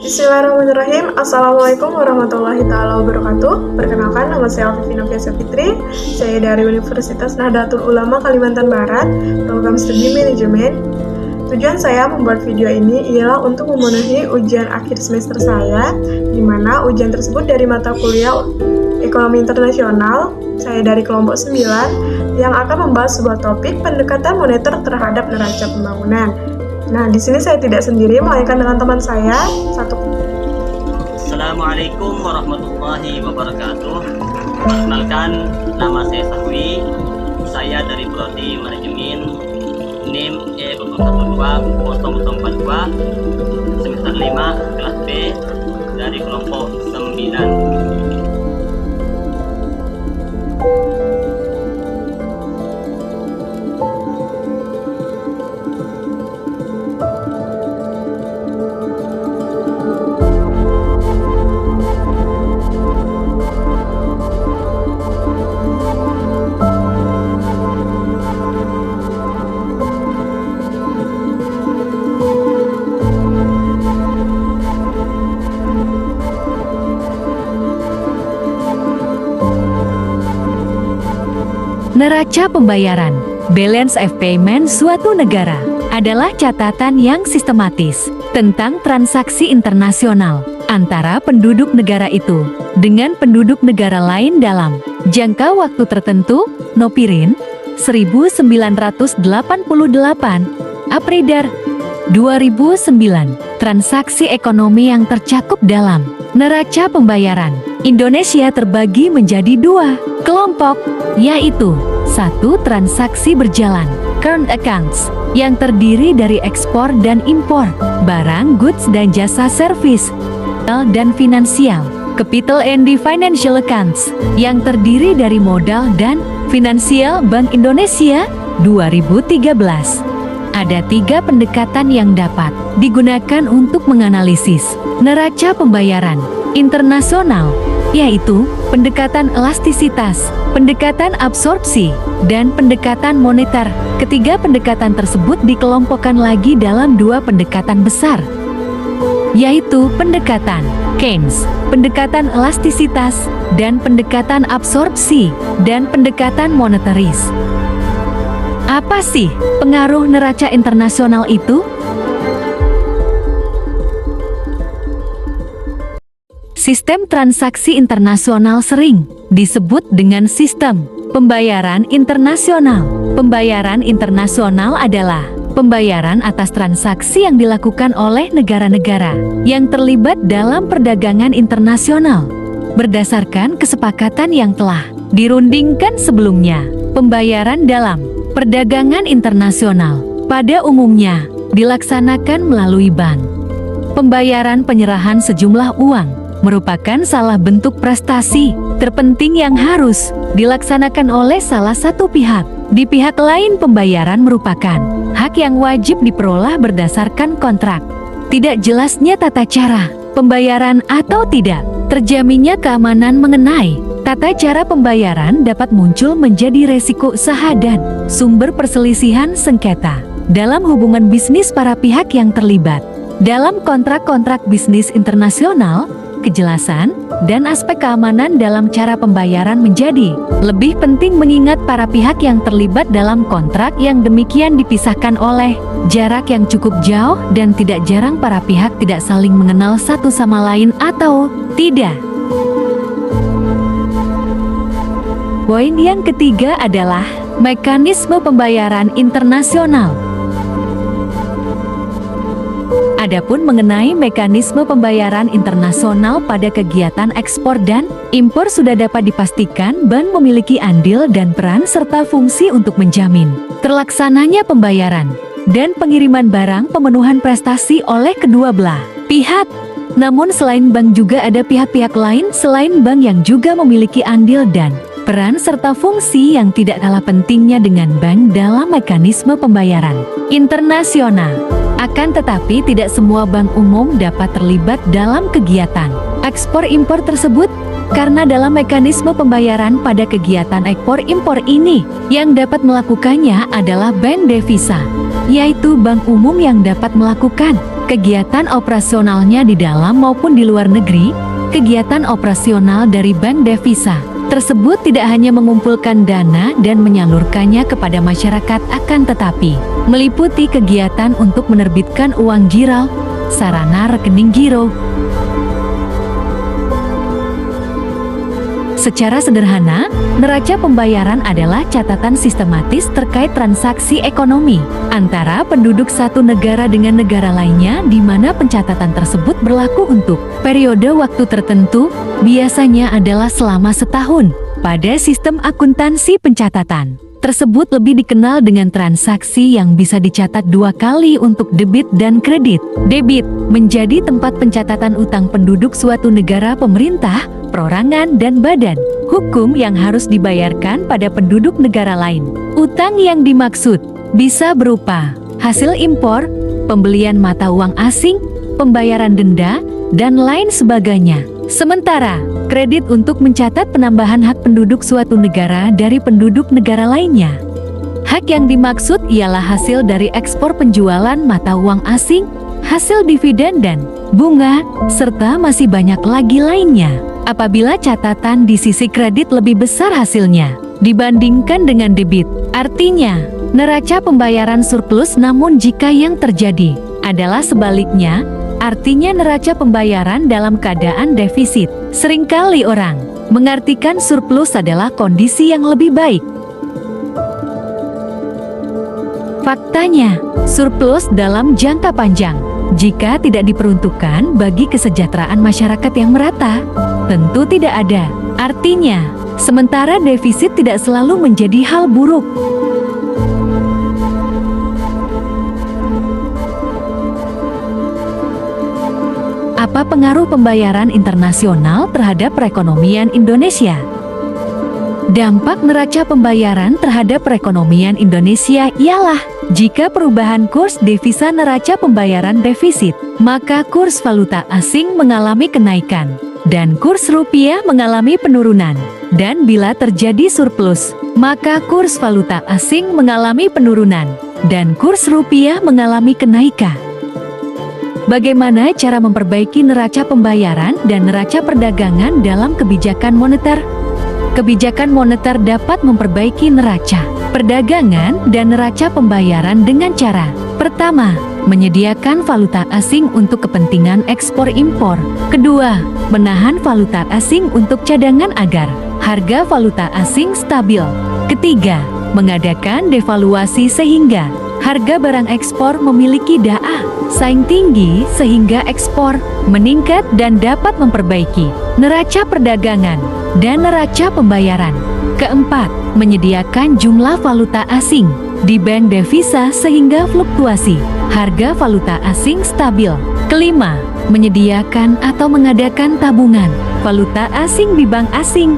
Bismillahirrahmanirrahim. Assalamualaikum warahmatullahi taala wabarakatuh. Perkenalkan, nama saya Alfi Noviasa Fitri. Saya dari Universitas Nahdlatul Ulama Kalimantan Barat, program studi manajemen. Tujuan saya membuat video ini ialah untuk memenuhi ujian akhir semester saya, di mana ujian tersebut dari mata kuliah Ekonomi Internasional. Saya dari kelompok 9 yang akan membahas sebuah topik pendekatan moneter terhadap neraca pembangunan. Nah, di sini saya tidak sendiri, melainkan dengan teman saya. Assalamualaikum warahmatullahi wabarakatuh. Perkenalkan, nama saya Sahwi. Saya dari Prodi Manajemen, NIM E1120042, semester 5, kelas B, dari kelompok 9. Neraca pembayaran, balance of payment suatu negara, adalah catatan yang sistematis tentang transaksi internasional antara penduduk negara itu dengan penduduk negara lain dalam jangka waktu tertentu. Nopirin, 1988, Apridar, 2009. Transaksi ekonomi yang tercakup dalam neraca pembayaran Indonesia terbagi menjadi dua kelompok, yaitu 1. Transaksi berjalan, current accounts, yang terdiri dari ekspor dan impor, barang, goods dan jasa service, dan finansial, capital and the financial accounts, yang terdiri dari modal dan finansial. Bank Indonesia, 2013. Ada 3 pendekatan yang dapat digunakan untuk menganalisis neraca pembayaran internasional, yaitu pendekatan elastisitas, pendekatan absorpsi, dan pendekatan moneter. Ketiga pendekatan tersebut dikelompokkan lagi dalam 2 pendekatan besar, yaitu pendekatan Keynes, pendekatan elastisitas, dan pendekatan absorpsi, dan pendekatan monetaris. Apa sih pengaruh neraca internasional itu? Sistem transaksi internasional sering disebut dengan sistem pembayaran internasional. Pembayaran internasional adalah pembayaran atas transaksi yang dilakukan oleh negara-negara yang terlibat dalam perdagangan internasional berdasarkan kesepakatan yang telah dirundingkan sebelumnya. Pembayaran dalam perdagangan internasional pada umumnya dilaksanakan melalui bank. Pembayaran penyerahan sejumlah uang merupakan salah bentuk prestasi terpenting yang harus dilaksanakan oleh salah satu pihak. Di pihak lain, pembayaran merupakan hak yang wajib diperoleh berdasarkan kontrak. Tidak jelasnya tata cara pembayaran atau tidak terjaminnya keamanan mengenai tata cara pembayaran dapat muncul menjadi resiko usaha dan sumber perselisihan sengketa dalam hubungan bisnis para pihak yang terlibat. Dalam kontrak-kontrak bisnis internasional, kejelasan dan aspek keamanan dalam cara pembayaran menjadi lebih penting mengingat para pihak yang terlibat dalam kontrak yang demikian dipisahkan oleh jarak yang cukup jauh dan tidak jarang para pihak tidak saling mengenal satu sama lain atau tidak. Poin yang ketiga adalah mekanisme pembayaran internasional. Adapun mengenai mekanisme pembayaran internasional pada kegiatan ekspor dan impor sudah dapat dipastikan bank memiliki andil dan peran serta fungsi untuk menjamin terlaksananya pembayaran dan pengiriman barang pemenuhan prestasi oleh kedua belah pihak. Namun selain bank juga ada pihak-pihak lain selain bank yang juga memiliki andil dan peran serta fungsi yang tidak kalah pentingnya dengan bank dalam mekanisme pembayaran internasional. Akan tetapi tidak semua bank umum dapat terlibat dalam kegiatan ekspor-impor tersebut, karena dalam mekanisme pembayaran pada kegiatan ekspor-impor ini, yang dapat melakukannya adalah bank devisa, yaitu bank umum yang dapat melakukan kegiatan operasionalnya di dalam maupun di luar negeri. Kegiatan operasional dari bank devisa tersebut tidak hanya mengumpulkan dana dan menyalurkannya kepada masyarakat, akan tetapi meliputi kegiatan untuk menerbitkan uang giral, sarana rekening giro. Secara sederhana, neraca pembayaran adalah catatan sistematis terkait transaksi ekonomi antara penduduk satu negara dengan negara lainnya, di mana pencatatan tersebut berlaku untuk periode waktu tertentu, biasanya adalah selama setahun. Pada sistem akuntansi, pencatatan tersebut lebih dikenal dengan transaksi yang bisa dicatat dua kali untuk debit dan kredit. Debit menjadi tempat pencatatan utang penduduk suatu negara, pemerintah, perorangan, dan badan hukum yang harus dibayarkan pada penduduk negara lain. Utang yang dimaksud bisa berupa hasil impor, pembelian mata uang asing, pembayaran denda, dan lain sebagainya. Sementara, kredit untuk mencatat penambahan hak penduduk suatu negara dari penduduk negara lainnya. Hak yang dimaksud ialah hasil dari ekspor, penjualan mata uang asing, hasil dividen dan bunga, serta masih banyak lagi lainnya. Apabila catatan di sisi kredit lebih besar hasilnya dibandingkan dengan debit, artinya neraca pembayaran surplus. Namun jika yang terjadi adalah sebaliknya, artinya neraca pembayaran dalam keadaan defisit. Seringkali orang mengartikan surplus adalah kondisi yang lebih baik. Faktanya, surplus dalam jangka panjang, jika tidak diperuntukkan bagi kesejahteraan masyarakat yang merata, tentu tidak ada artinya. Sementara defisit tidak selalu menjadi hal buruk. Apa pengaruh pembayaran internasional terhadap perekonomian Indonesia? Dampak neraca pembayaran terhadap perekonomian Indonesia ialah jika perubahan kurs devisa neraca pembayaran defisit, maka kurs valuta asing mengalami kenaikan dan kurs rupiah mengalami penurunan. Dan bila terjadi surplus, maka kurs valuta asing mengalami penurunan dan kurs rupiah mengalami kenaikan. Bagaimana cara memperbaiki neraca pembayaran dan neraca perdagangan dalam kebijakan moneter? Kebijakan moneter dapat memperbaiki neraca perdagangan dan neraca pembayaran dengan cara: pertama, menyediakan valuta asing untuk kepentingan ekspor impor. Kedua, menahan valuta asing untuk cadangan agar harga valuta asing stabil. Ketiga, mengadakan devaluasi sehingga harga barang ekspor memiliki daya saing tinggi sehingga ekspor meningkat dan dapat memperbaiki neraca perdagangan dan neraca pembayaran. Keempat, menyediakan jumlah valuta asing di bank devisa sehingga fluktuasi harga valuta asing stabil. Kelima, menyediakan atau mengadakan tabungan valuta asing di bank asing.